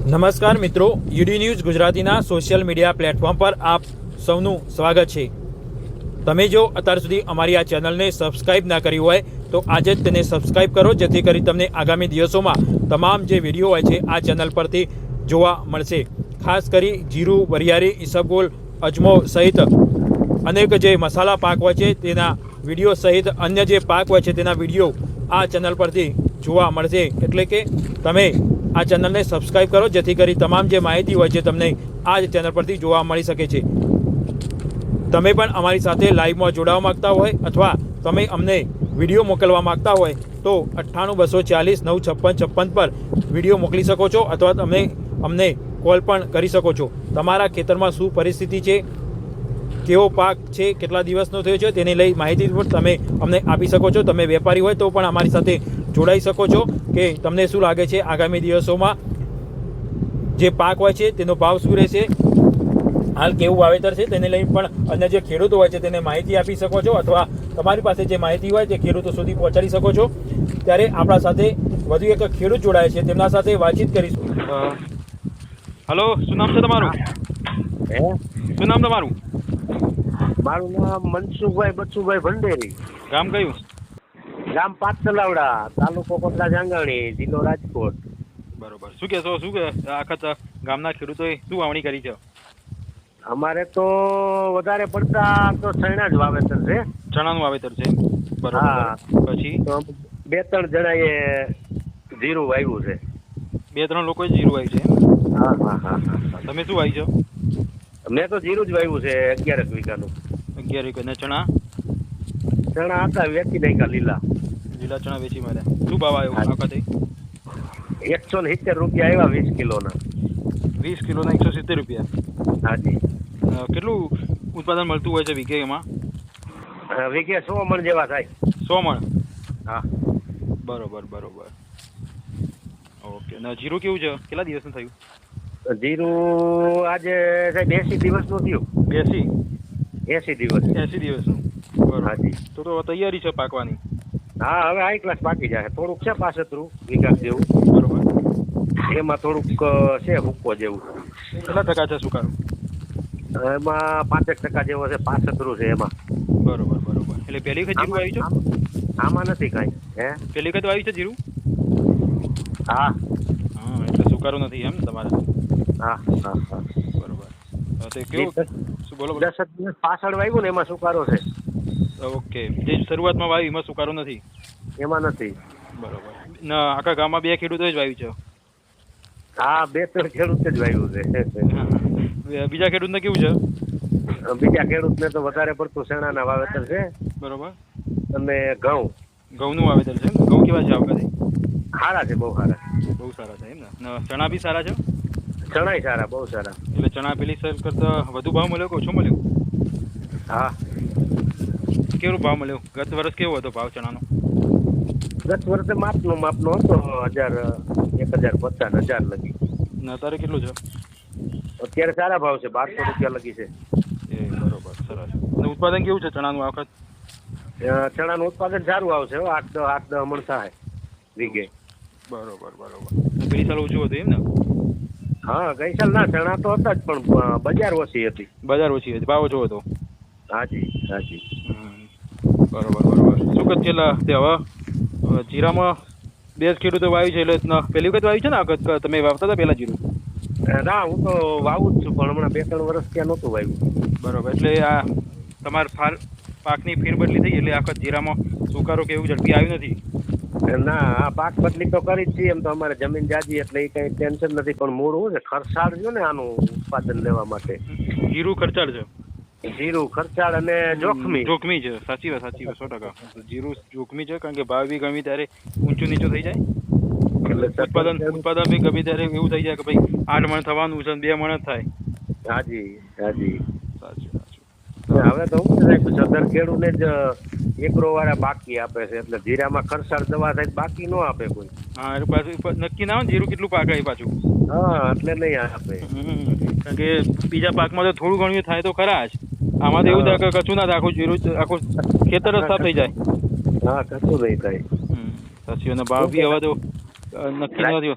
નમસ્કાર મિત્રો, UD news ગુજરાતીના સોશિયલ મીડિયા પ્લેટફોર્મ પર આપ સૌનું સ્વાગત છે। તમે જો અત્યાર સુધી અમારી આ ચેનલને સબસ્ક્રાઇબ ના કરી હોય તો આજે જ તેને સબસ્ક્રાઇબ કરો, જેથી કરી તમને આગામી દિવસોમાં તમામ જે વિડીયો હોય છે આ ચેનલ પરથી જોવા મળશે। ખાસ કરી જીરું, વરિયાળી, ઈસબગોલ, અજમો સહિત અનેક જે મસાલા પાક હોય છે તેના વિડીયો સહિત અન્ય જે પાક હોય છે તેના વિડીયો આ ચેનલ પરથી જોવા મળશે। એટલે કે તમે આ ચેનલને સબસ્ક્રાઇબ કરો, જેથી કરી તમામ જે માહિતી હોય છે તમને આ જ ચેનલ પરથી જોવા મળી શકે છે। તમે પણ અમારી સાથે લાઈવમાં જોડાવા માગતા હોય અથવા તમે અમને વિડીયો મોકલવા માગતા હોય તો 9824495656 પર વિડીયો મોકલી શકો છો અથવા તમે અમને કોલ પણ કરી શકો છો। તમારા ખેતરમાં શું પરિસ્થિતિ છે, કેવો પાક છે, કેટલા દિવસનો થયો છે તેને લઈ માહિતી પણ તમે અમને આપી શકો છો। તમે વેપારી હોય તો પણ અમારી સાથે જોડાઈ શકો છો કે તમને શું લાગે છે આગામી દિવસોમાં જે પાક હોય છે તેનો ભાવ શું રહેશે, હાલ કેવું વાવેતર છે તેને લઈ પણ અન્ય જે ખેડૂતો હોય છે તેને માહિતી આપી શકો છો અથવા તમારી પાસે જે માહિતી હોય તે ખેડૂતો સુધી પહોંચાડી શકો છો। ત્યારે આપણા સાથે વધુ એક ખેડૂત જોડાય છે, તેમના સાથે વાતચીત કરીશું। હલો, શું નામ છે તમારું? શું નામ તમારું? મારું નામ મનસુખભાઈ બચુભાઈ ભંડેરી। ગામ કયું? ગામ પાટતલાવડા, તાલુકો કોટડા જાંગાણી, જિલ્લો રાજકોટ। બરોબર, શું કહેશો, શું આખા ગામના ખેડૂતોએ શું વાવણી કરી છે? અમારે તો વધારે પડતા તો ચણા જ વાવેતર છે। ચણાનું વાવેતર છે, બરોબર। હા, પછી તો 2-3 જણાએ જીરું વાવ્યું છે। 2-3 લોકોએ જીરું વાવ્યું છે? હા હા હા હા। તમે શું વાવ્યું છે? મેં તો જીરું જ વાવ્યું છે 11 વીઘાનું। 11 વીઘા ને ચણા? ચણા હતા વેચી નાખ્યા લીલા ચણા વેચી માર્યા। શું ભાવ આવ્યો આ વખતે? 170 રૂપિયા આવ્યા 20 કિલોના। 20 કિલોના 170 રૂપિયા? હાજી। કેટલું ઉત્પાદન મળતું હોય છે વીઘે એમાં? વીઘે 100 મણ જેવા થાય। 100 મણ? હા, બરોબર બરોબર, ઓકે। ને જીરું કેવું છે, કેટલા દિવસનું થયું? જીરું આજે સાહેબ 80 દિવસનું થયું। 80 દિવસ? 80 દિવસનું, બરોબર। હાજી। તો તૈયારી છે પાકવાની? હા, હવે હાઈ ક્લાસ પાકી જાય। થોડુંક છે 65 વીઘા જેવું, બરોબર। એમાં થોડુંક છે હુક્કો જેવું। કેટલા ટકા છે સુકારો? એમાં 5% જેવો છે, 65 છે એમાં। બરોબર બરોબર, એટલે પહેલી વખત જીરું આવ્યું છે? આમાં નથી કાંઈ। હે, પહેલી વખત આવ્યું છે જીરું? હા હા, એટલે સુકારો નથી એમ તમારે? હા હા હા, બરોબર। તો કેવું, શું બોલો? 10 દિવસ પાછળ વાવ્યું ને એમાં સુકારો છે। ઓકે, જે શરૂઆતમાં વાવ્યું એમાં સુકારો નથી? એમાં નથી। બરોબર। ના, આખા ગામમાં 2 ખેડૂતોએ જ વાવ્યું છે? હા, 2-3 ખેડૂતે જ વાવ્યું છે। બીજા ખેડૂતને કેવું છે? બીજા ખેડૂતને તો વધારે પડતું ચણાના વાવેતર છે બરોબર। અને ઘઉંનું વાવેતર છે? ઘઉં કેવા છે આ વખતે? સારા છે, બહુ સારા। બહુ સારા છે એમ ને? ચણા બી સારા છે? ચણાય સારા, બહુ સારા। એટલે ચણા પેલી સર કરતા વધુ ભાવ મળ્યો કે ઓછો મળ્યો? હા, કેવો ભાવ મળ્યો? ગત વર્ષ કેવો હતો ભાવ ચણાનો? ગત વર્ષે માપનો હતો 1050 લગી। ને અત્યારે કેટલું છે? અત્યારે સારા ભાવ છે, 1200 રૂપિયા લગી છે। એ બરોબર, સરસ। અને ઉત્પાદન કેવું છે ચણાનું આ વખત? ચણાનું ઉત્પાદન સારું આવશે, 8-10 મણ થાય વીઘે। બરોબર બરોબર, પેલી સાલ ઓછું હતું એમ ને? હા, ગઈ સાલ ના ચણા તો હતા જ, પણ બજાર ઓછી હતી। બજાર ઓછી હતી, ભાવ ઓછો હતો? હાજી હાજી। બરોબર બરોબર। શું કદ છેલ્લા તે હવે જીરામાં 2 ખેડૂતો વાવ્યું છે, એટલે પહેલી વખત વાવ્યું છે ને આ વખત? તમે વાવતા હતા પહેલા જીરું? ના, હું તો વાવું જ છું, પણ હમણાં 2-3 વર્ષ ત્યાં નહોતું વાવ્યું। બરોબર, એટલે આ તમારા પાકની ફેરબદલી થઈ એટલે આખા જીરામાં સુકારો કે એવું ઝડપી આવ્યું નથી? ના, આ પાક બદલી તો કરી જ છીએ, એમ તો અમારે જમીન જાજી એટલે એ કઈ ટેન્શન નથી, પણ મૂળ હું છે ખર્ચાળ છે ને આનું ઉત્પાદન લેવા માટે। જીરું ખર્ચાળ છે? જીરું ખર્ચાળ અને જોખમી છે, સાચી વાત 100%। જીરું જોખમી છે, કારણ કે ભાવ બી ગમે ત્યારે ઊંચું નીચું થઈ જાય, એટલે ઉત્પાદન બી ગમે ત્યારે એવું થઈ જાય કે ભાઈ 8 મણ થવાનું છે 2 મણ જ થાય। હાજી હાજી, સાચું સાચું। હવે તો હું સાહેબ સદર ખેડૂને જ એગ્રો વાળા બાકી આપે છે, એટલે જીરામાં ખર્ચાળ દવા થાય બાકી ન આપે કોઈ। હા, એટલે પાછું નક્કી ના હોય જીરું કેટલું પાકે પાછું? હા, એટલે નહીં આપે, કારણ કે બીજા પાકમાં તો થોડું ઘણું થાય તો ખરા જ, આમાં તો એવું થાય કે કશું ના થાય, આખું જીરું આખું ખેતર જ સાફ થઈ જાય। હા, કશું નહીં થાય। સાચી, અને ભાવ બી હવે તો નક્કી નથી।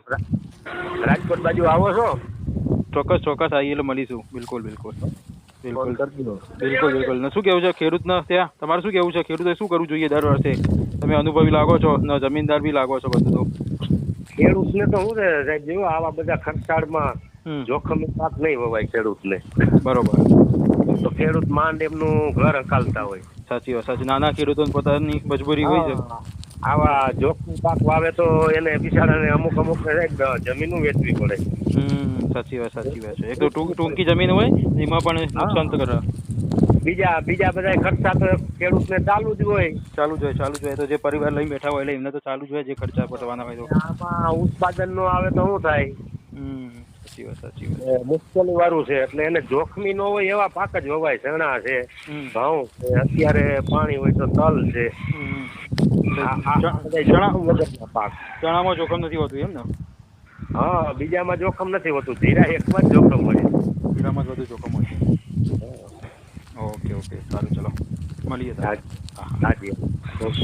રાજકોટ બાજુ આવો છો? ચોક્કસ ચોક્કસ આવીએ એટલે મળીશું. બિલકુલ બિલકુલ ફોન બિલકુલ કરી દો. બિલકુલ બિલકુલ. ને શું કેવું છે ખેડૂતને ત્યાં? તમારે શું કેવું છે? ખેડૂતે શું કરવું જોઈએ દર વર્ષે? તમે અનુભવી લાગો છો ને જમીનદાર બી લાગો છો બધું તો. ખેડૂતને તો શું છે સાહેબ, જો આવા બધા ખર્ચાળમાં હમ. જોખમી પાક નહીં વવાય ખેડૂતને. બરોબર. તો ખેડૂત માંડ એમનું ઘર હકાલતા હોય. સાચી વાત સાચી. નાના ખેડૂતોને પોતાની મજબૂરી હોય છે. આવા જોખમી પાક વાવે તો એને બિચારાને અમુક ને સાહેબ જમીનું વેચવી પડે. સાચી વાત છે. એક તો ટૂંકી જમીન હોય એમાં પણ નુકસાન તો કરે. બીજા બધા ખર્ચા તો ખેડૂતને ચાલુ જ હોય. ચાલુ જ હોય તો જે પરિવાર લઈને બેઠા હોય એટલે એમને તો ચાલુ જ હોય જે ખર્ચા પડવાના હોય તો. આમાં ઉત્પાદન નો આવે તો શું થાય? સાચી વાત. મુશ્કેલી વાળું છે એટલે એને જોખમી ન હોય એવા પાક જ વવાય. ચણા છે, ઘઉં છે, અત્યારે પાણી હોય તો તલ છે. પાક ચણામાં જોખમ નથી હોતું એમ ને? હા, બીજામાં જોખમ નથી હોતું. જીરા એકમાં જ જોખમ હોય. જીરામાં જ બધું જોખમ હોય. ઓકે સારું ચલો મળીએ. હાજી. ઓકે.